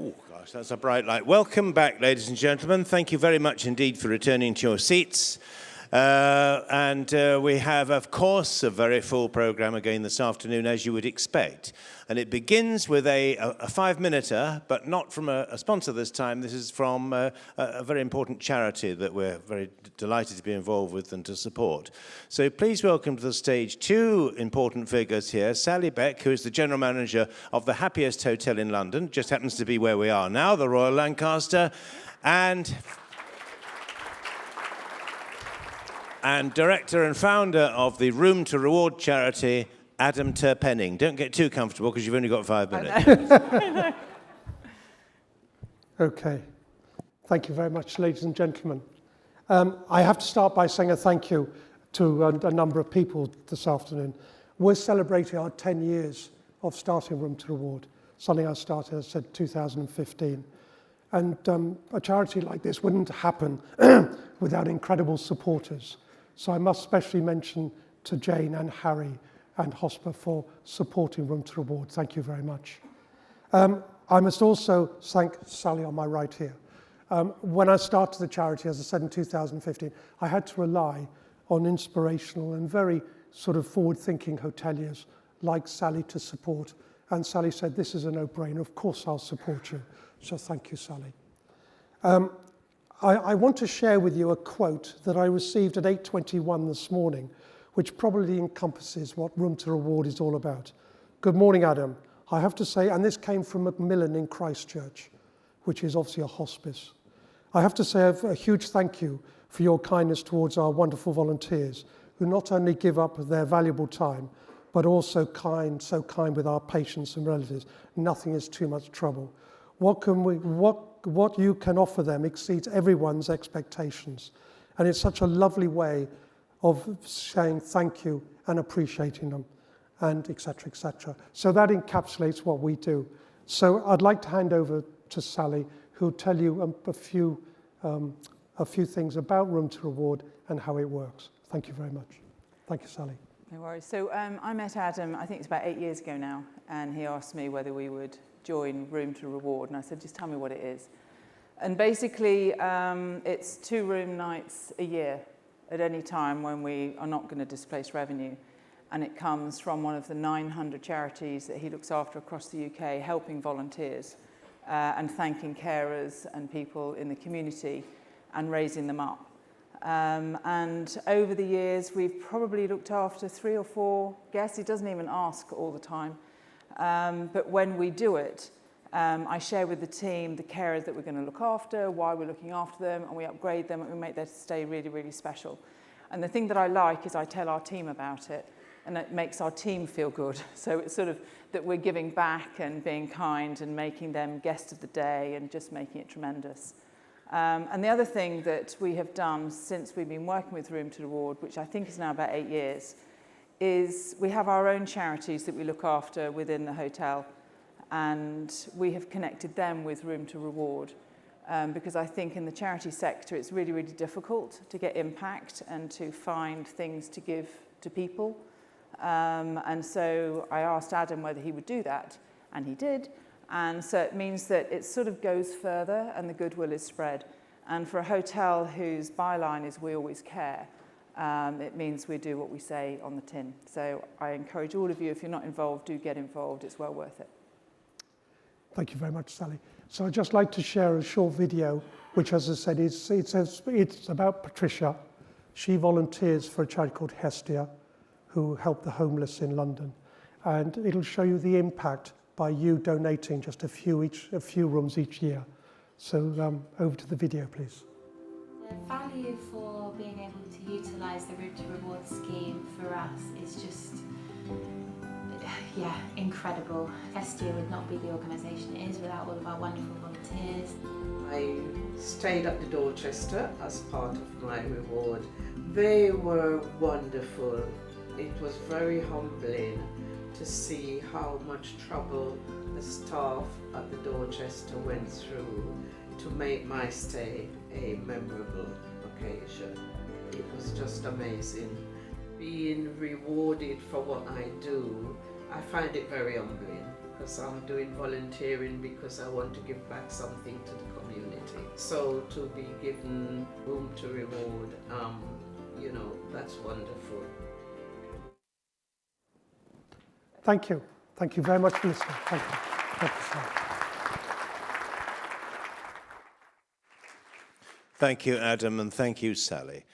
Oh, gosh, that's a bright light. Welcome back, ladies and gentlemen. Thank you very much indeed for returning to your seats. We have, of course, a very full programme again this afternoon, as you would expect. And it begins with a 5-minuter, but not from a sponsor this time. This is from a very important charity that we're very delighted to be involved with and to support. So please welcome to the stage two important figures here. Sally Beck, who is the General Manager of the happiest hotel in London, just happens to be where we are now, the Royal Lancaster, and director and founder of the Room to Reward charity, Adam Terpening. Don't get too comfortable because you've only got 5 minutes. Okay. Thank you very much, ladies and gentlemen. I have to start by saying a thank you to a number of people this afternoon. We're celebrating our 10 years of starting Room to Reward, something I started, as I said, 2015. And a charity like this wouldn't happen without incredible supporters. So I must especially mention to Jane and Harry and HOSPACE for supporting Room to Reward. Thank you very much. I must also thank Sally on my right here. When I started the charity, as I said, in 2015, I had to rely on inspirational and very sort of forward-thinking hoteliers like Sally to support. And Sally said, this is a no-brainer. Of course, I'll support you. So thank you, Sally. I want to share with you a quote that I received at 8:21 this morning, which probably encompasses what Room to Reward is all about. Good morning, Adam. I have to say, and this came from Macmillan in Christchurch, which is obviously a hospice. I have to say a huge thank you for your kindness towards our wonderful volunteers, who not only give up their valuable time, but also so kind with our patients and relatives. Nothing is too much trouble. What you can offer them exceeds everyone's expectations. And it's such a lovely way of saying thank you and appreciating them, and et cetera, et cetera. So that encapsulates what we do. So I'd like to hand over to Sally, who'll tell you a few things about Room to Reward and how it works. Thank you very much. Thank you, Sally. No worries. So I met Adam, I think it's about 8 years ago now, and he asked me whether we would join Room to Reward, and I said, just tell me what it is. And basically, it's 2 room nights a year at any time when we are not going to displace revenue. And it comes from one of the 900 charities that he looks after across the UK, helping volunteers and thanking carers and people in the community and raising them up. And over the years, we've probably looked after 3 or 4 guests. He doesn't even ask all the time. But when we do it, I share with the team the carers that we're going to look after, why we're looking after them, and we upgrade them and we make their stay really, really special. And the thing that I like is I tell our team about it, and it makes our team feel good. So it's sort of that we're giving back and being kind and making them guest of the day and just making it tremendous. And the other thing that we have done since we've been working with Room to Reward, which I think is now about 8 years, is we have our own charities that we look after within the hotel, and we have connected them with Room to Reward because I think in the charity sector it's really, really difficult to get impact and to find things to give to people. And so I asked Adam whether he would do that, and he did. And so it means that it sort of goes further and the goodwill is spread. And for a hotel whose byline is "We always care," it means we do what we say on the tin. So I encourage all of you, if you're not involved, do get involved. It's well worth it. Thank you very much, Sally. So I'd just like to share a short video, which, as I said, it's about Patricia. She volunteers for a charity called Hestia, who help the homeless in London. And it'll show you the impact by you donating just a few rooms each year. So over to the video, please. The value for being able to utilise the Room to Reward scheme for us is just, incredible. Hestia would not be the organisation it is without all of our wonderful volunteers. I stayed at the Dorchester as part of my reward. They were wonderful. It was very humbling to see how much trouble the staff at the Dorchester went through to make my stay a memorable occasion. It was just amazing. Being rewarded for what I do I find it very humbling because I'm doing volunteering because I want to give back something to the community. So to be given room to reward, you know, that's wonderful. Thank you. Thank you very much for listening. Thank you. Thank you, sir. Thank you, Adam, and thank you, Sally.